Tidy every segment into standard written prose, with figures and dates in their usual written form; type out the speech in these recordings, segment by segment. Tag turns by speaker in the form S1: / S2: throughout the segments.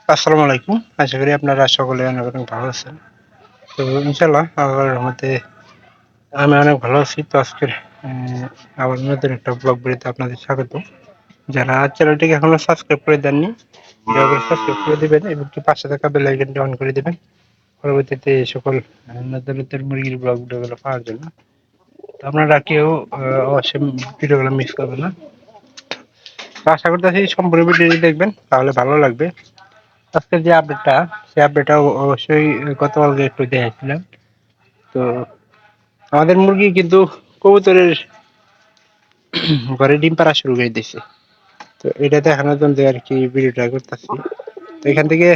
S1: আসসালামু আলাইকুম। আশা করি আপনারা সকলে অনেক অনেক ভালো আছেন। তো ইনশাআল্লাহ আল্লাহর রহমতে আমি অনেক ভালো আছি। তো আজকের আবার নতুন একটা ব্লগ ভিডিওতে আপনাদের স্বাগত। যারা চ্যানেলটিকে এখনো সাবস্ক্রাইব করে দেননি, দয়া করে সাবস্ক্রাইব করে দিবেন এবং কি পাশে থাকা বেল আইকনটি অন করে দিবেন। পরবর্তীতে এই সকল নতুন নতুন মুরগির ব্লগ ভিডিওগুলো পাওয়ার জন্য। তো আপনারা কেউ অবশ্যই ভিডিওগুলো মিস করবেন না। তো আশা করতেছি সম্পূর্ণ ভিডিওটি দেখবেন, তাহলে ভালো লাগবে। আজকের যে আপডেটটা, সেই আপডেটটা অবশ্যই গতকালকে একটু দেখেছিলাম। তো আমাদের মুরগি কিন্তু কবুতরের ঘরে ডিম পাড়া শুরু করে দিয়েছে। তো এটা দেখানোর জন্য আর কি ভিডিওটা করতেছি। তো এখান থেকে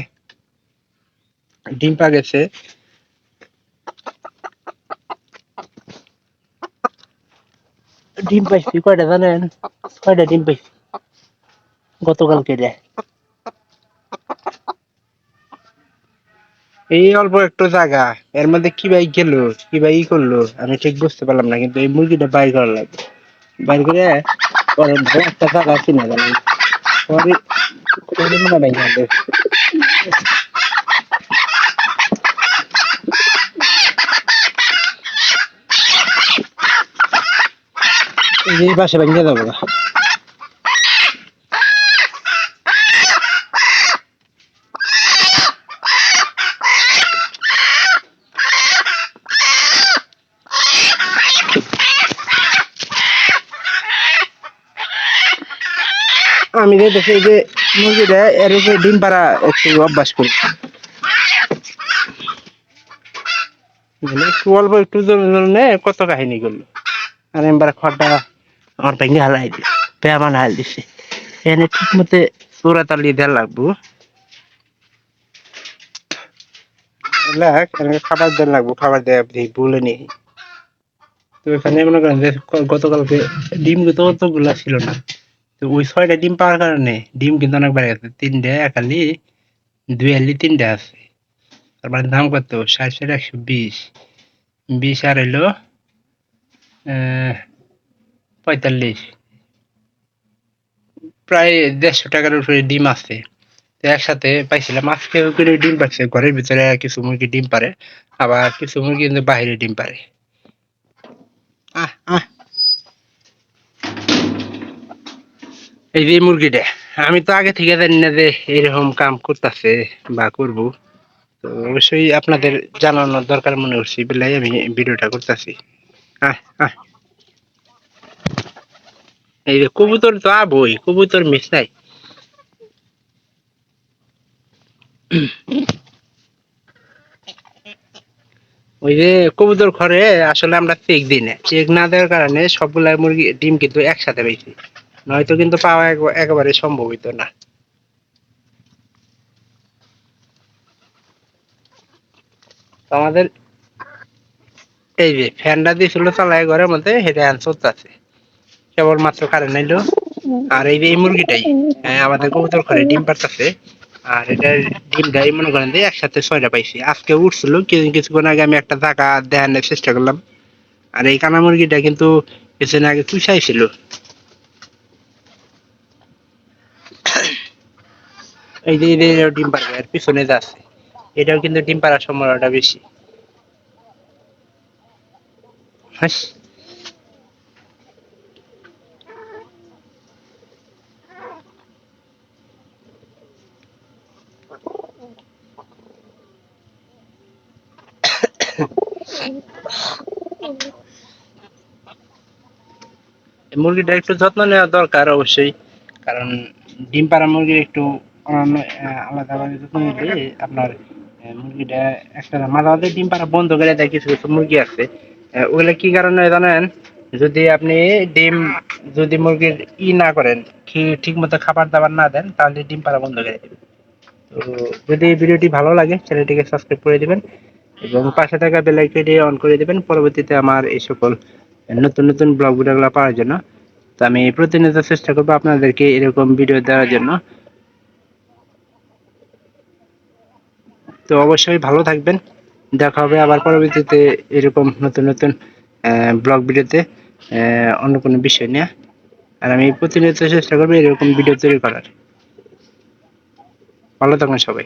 S1: ডিম পা গেছে ডিম পাইছি কয়টা জানেন? কয়টা ডিম পাইছি গতকালকে দেয় এই অল্প একটু জায়গা, এর মধ্যে কি ভাই গেল, কি ভাই করলো আমি ঠিক বুঝতে পারলাম না, কিন্তু এই মুরগিটা বাইর করা লাগবে। বাইর করে পরে ভালো একটা জায়গা কিনে গেলাম পরে মনে হয় না। এই পাশে ভেঙে যাবো না। আমি যে দেখি যে মুরগিটা এর উপরে ডিম পাড়া একটু অভ্যাস করি, একটু অল্প একটু জন্য কত কাহিনী করলো। আর এবার খড়টা আমার ভেঙে হালাই দিচ্ছে, পেয়ামান হাল দিচ্ছে। এখানে ঠিক মতো চোরা তালিয়ে দেওয়া লাগবো, খাবার দেওয়া লাগবো, খাবার দেওয়া বলে নিই। তো এখানে মনে করেন যে গতকালকে ডিম ততগুলা ছিল না। তো ওই 6টা ডিম পাওয়ার কারণে ডিম কিন্তু অনেক বেড়ে গেছে। 3টে একালি 2 আলি 3টে আছে। তার মানে দাম কত? 60 120, 20 আর হইলো 45, প্রায় 150 টাকার উপরে ডিম আছে। তো একসাথে পাইছিলাম। আজকে করে ডিম পাচ্ছে, ঘরের ভিতরে কিছু মুরগি ডিম পারে, আবার কিছু মুরগি কিন্তু বাইরে ডিম পারে। আহ আহ এই যে মুরগিটা, আমি তো আগে থেকে জানি না যে এরকম কাম করতেছে বা করবো। তো অবশ্যই আপনাদের জানানোর দরকার মনে করছি, বেলাই আমি ভিডিওটা করতেছি। আহ আহ এই যে কবুতর তো আবই, কবুতর মিস নাই। ওই যে কবুতর ঘরে আসলে আমরা চেক দিই না, চেক না দেওয়ার কারণে সবগুলা মুরগি ডিম কিন্তু একসাথে পাইছি, নয়তো কিন্তু পাওয়া একেবারে সম্ভব হইতো না। আমাদের এই যে ফ্যানটা দিয়েছিল চালায় ঘরের মধ্যে, সেটা আনসার আছে, কেবলমাত্র কারেন্ট নাইলো। আর এই যে এই মুরগিটাই আমাদের কবুতর ঘরে ডিম পারতাছে। আর এটার ডিমটাই মনে করেন যে একসাথে 6টা পাইছি। আজকে উঠছিল, কিছুক্ষণ আগে আমি একটা জায়গা দেখানোর চেষ্টা করলাম। আর এই কানা মুরগিটা কিন্তু কিছুদিন আগে চুষাইছিল। এই যে এটাও ডিম পারবে, আর পিছনে যা আছে এটাও কিন্তু ডিম পাড়ার সম্ভাবনাটা বেশি। হাস, মুরগিটা একটু যত্ন নেওয়া দরকার অবশ্যই, কারণ ডিম পাড়া মুরগির একটু অন্যান্য আলাদাভাবে যত্ন নিলে আপনার মুরগিটা একটা মাঝে মাঝে ডিম পাড়া বন্ধ করে দেয়। কিছু কিছু মুরগি আছে, ওগুলা কি কারণে জানেন? যদি আপনি ডিম, যদি মুরগির না করেন, ঠিক মতো খাবার দাবার না দেন, তাহলে ডিম পাড়া বন্ধ করে দেবে। তো যদি ভিডিওটি ভালো লাগে চ্যানেলটিকে সাবস্ক্রাইব করে দিবেন এবং পাশে থাকা বেল আইকনটি অন করে দিবেন, পরবর্তীতে আমার এই সকল নতুন নতুন ব্লগ ভিডিওগুলো পাওয়ার জন্য। তো আমি প্রতিনিয়ত চেষ্টা করবো আপনাদেরকে এরকম ভিডিও দেওয়ার জন্য। তো অবশ্যই ভালো থাকবেন, দেখা হবে আবার পরবর্তীতে এরকম নতুন নতুন ব্লগ ভিডিওতে অন্য কোনো বিষয় নিয়ে। আর আমি প্রতিনিয়ত চেষ্টা করবো এরকম ভিডিও তৈরি করার। ভালো থাকবেন সবাই।